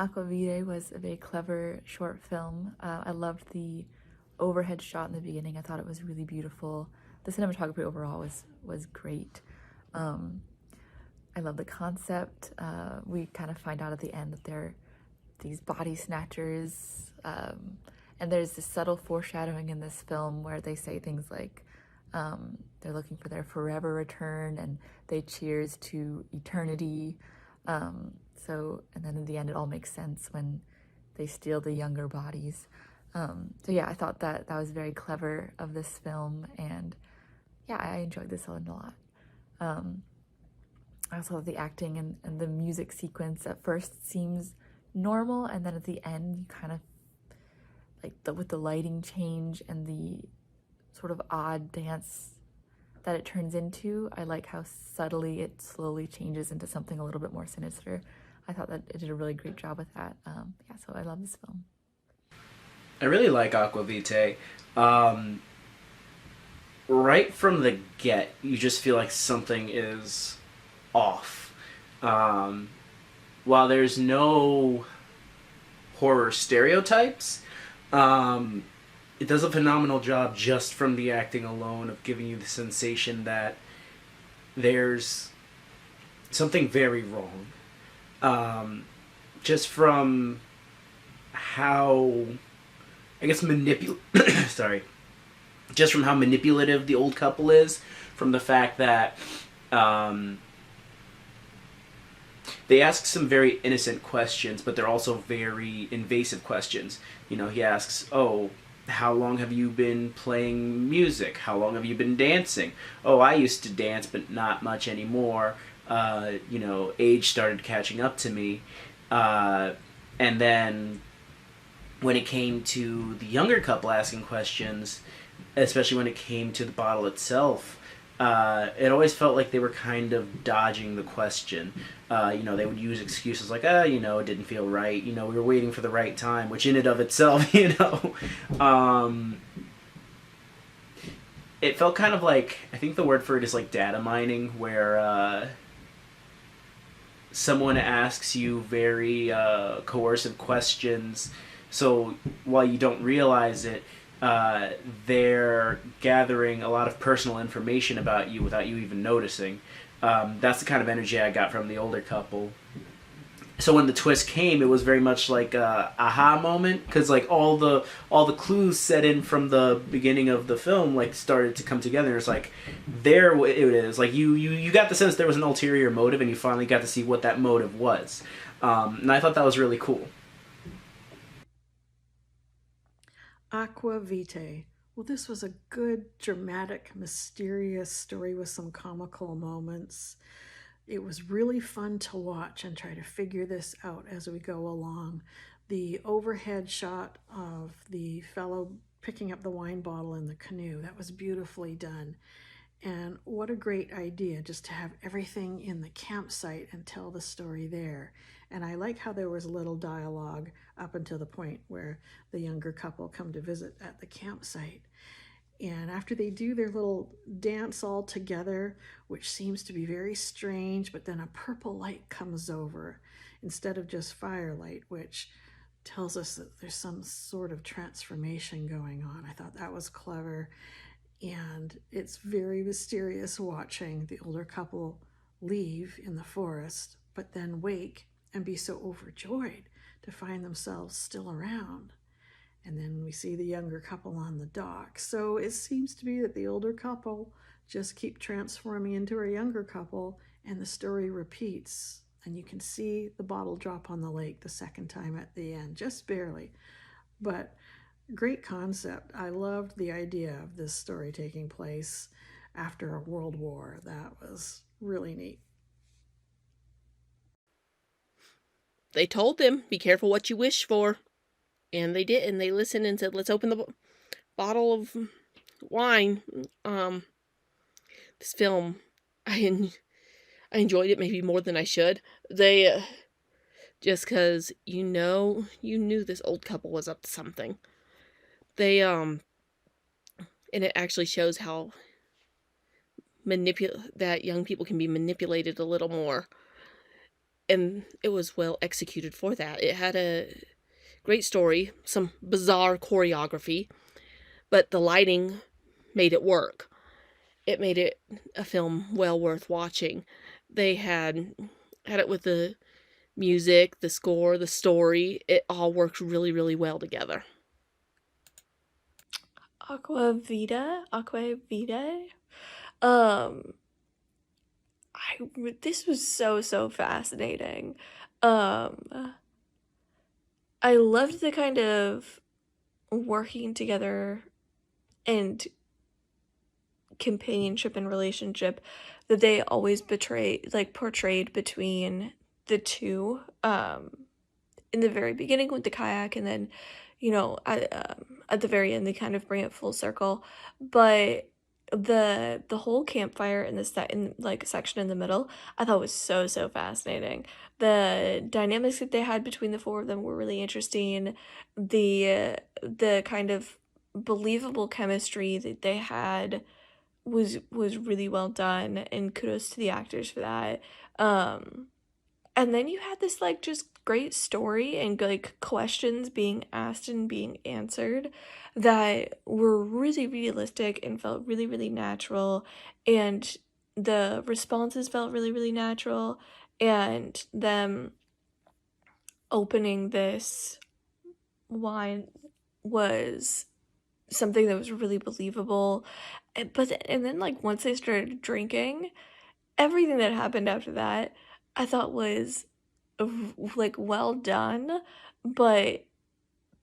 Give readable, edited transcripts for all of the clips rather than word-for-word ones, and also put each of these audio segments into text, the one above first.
Aquae Vitae was a very clever short film. I loved the overhead shot in the beginning. I thought it was really beautiful. The cinematography overall was great. I love the concept. We kind of find out at the end that they're these body snatchers, and there's this subtle foreshadowing in this film where they say things like they're looking for their forever return, and they cheers to eternity. And then in the end, it all makes sense when they steal the younger bodies. So yeah, I thought that was very clever of this film, and yeah, I enjoyed this one a lot. I also love the acting, and the music sequence at first seems normal, and then at the end you kind of like with the lighting change and the sort of odd dance that it turns into. I like how subtly it slowly changes into something a little bit more sinister. I thought that it did a really great job with that. Yeah, so I love this film. I really like Aqua Vitae. Right from the get, you just feel like something is off. While there's no horror stereotypes, it does a phenomenal job just from the acting alone of giving you the sensation that there's something very wrong. Just from how, I guess, sorry. Just from how manipulative the old couple is, from the fact that they ask some very innocent questions, but they're also very invasive questions. You know, he asks, "Oh, how long have you been playing music? How long have you been dancing?" "Oh, I used to dance, but not much anymore. Age started catching up to me." And then when it came to the younger couple asking questions, especially when it came to the bottle itself, it always felt like they were kind of dodging the question. They would use excuses like, it didn't feel right. We were waiting for the right time, which in and of itself, it felt kind of like, I think the word for it is like data mining, where someone asks you very coercive questions. So while you don't realize it, they're gathering a lot of personal information about you without you even noticing. That's the kind of energy I got from the older couple. So when the twist came, it was very much like a aha moment, because like all the clues set in from the beginning of the film like started to come together. It's like there it is. Like you got the sense there was an ulterior motive, and you finally got to see what that motive was. And I thought that was really cool. Aqua Vitae. Well, this was a good, dramatic, mysterious story with some comical moments. It was really fun to watch and try to figure this out as we go along. The overhead shot of the fellow picking up the wine bottle in the canoe, that was beautifully done. And what a great idea just to have everything in the campsite and tell the story there. And I like how there was a little dialogue up until the point where the younger couple come to visit at the campsite. And after they do their little dance all together, which seems to be very strange, but then a purple light comes over instead of just firelight, which tells us that there's some sort of transformation going on. I thought that was clever. And it's very mysterious watching the older couple leave in the forest, but then wake and be so overjoyed to find themselves still around. And then we see the younger couple on the dock. So it seems to be that the older couple just keep transforming into a younger couple, and the story repeats. And you can see the bottle drop on the lake the second time at the end, just barely. But great concept. I loved the idea of this story taking place after a world war. That was really neat. They told them, be careful what you wish for. And they did, and they listened and said, let's open the bottle of wine. This film, I enjoyed it maybe more than I should. They, just because you knew this old couple was up to something. They, and it actually shows how that young people can be manipulated a little more. and it was well executed for that. It had a great story, some bizarre choreography, but the lighting made it work. It made it a film well worth watching. They had it with the music, the score, the story. It all worked really, really well together. Aquae Vitae. Um, this was so fascinating. Um, I loved the kind of working together and companionship and relationship that they always portrayed between the two. In the very beginning with the kayak, and then, at the very end they kind of bring it full circle. But the whole campfire in in like section in the middle, I thought was so fascinating. The dynamics that they had between the four of them were really interesting. The kind of believable chemistry that they had was really well done, and kudos to the actors for that. um and then you had this like just great story and like questions being asked and being answered that were really realistic and felt really natural, and the responses felt really natural, and them opening this wine was something that was really believable. And then like once they started drinking, everything that happened after that I thought was like well done, but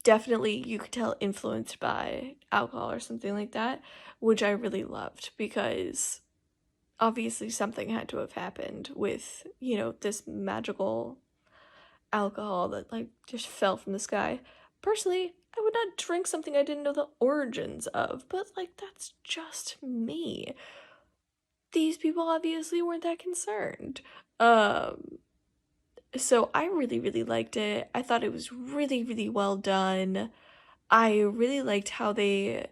definitely you could tell influenced by alcohol or something like that, which I really loved because obviously something had to have happened with, this magical alcohol that like just fell from the sky. Personally, I would not drink something I didn't know the origins of, but like that's just me. These people obviously weren't that concerned. Um so I really liked it. I thought it was really well done. I really liked how they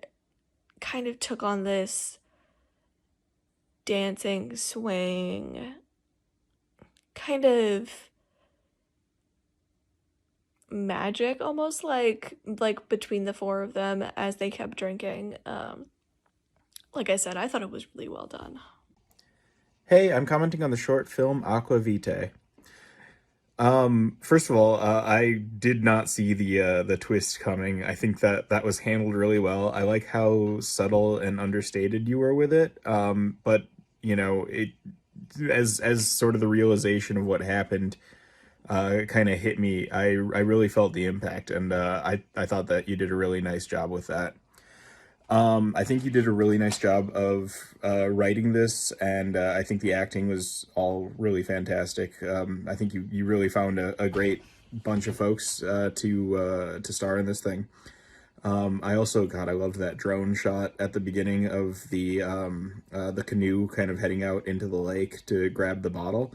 kind of took on this dancing, swing, kind of magic almost like between the four of them as they kept drinking. Like I said, I thought it was really well done. Hey, I'm commenting on the short film Aqua Vitae. First of all, I did not see the twist coming. I think that was handled really well. I like how subtle and understated you were with it. But it as sort of the realization of what happened kind of hit me. I really felt the impact, and I thought that you did a really nice job with that. I think you did a really nice job of writing this, and I think the acting was all really fantastic. I think you really found a great bunch of folks to star in this thing. I also, God, I loved that drone shot at the beginning of the canoe kind of heading out into the lake to grab the bottle.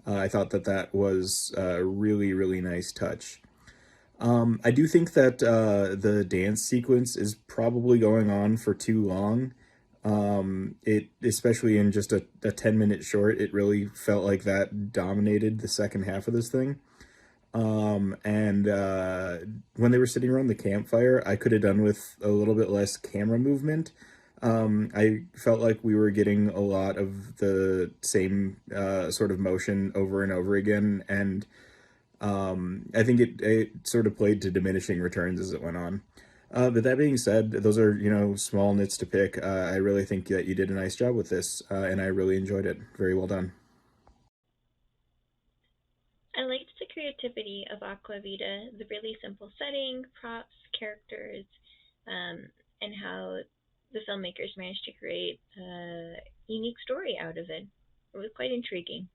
I thought that was a really nice touch. I do think that the dance sequence is probably going on for too long. It especially in just a 10-minute short, it really felt like that dominated the second half of this thing. And when they were sitting around the campfire, I could have done with a little bit less camera movement. I felt like we were getting a lot of the same sort of motion over and over again, and I think it sort of played to diminishing returns as it went on. But that being said, those are, small nits to pick. I really think that you did a nice job with this, and I really enjoyed it. Very well done. I liked the creativity of Aqua Vita, the really simple setting, props, characters, and how the filmmakers managed to create a unique story out of it. It was quite intriguing.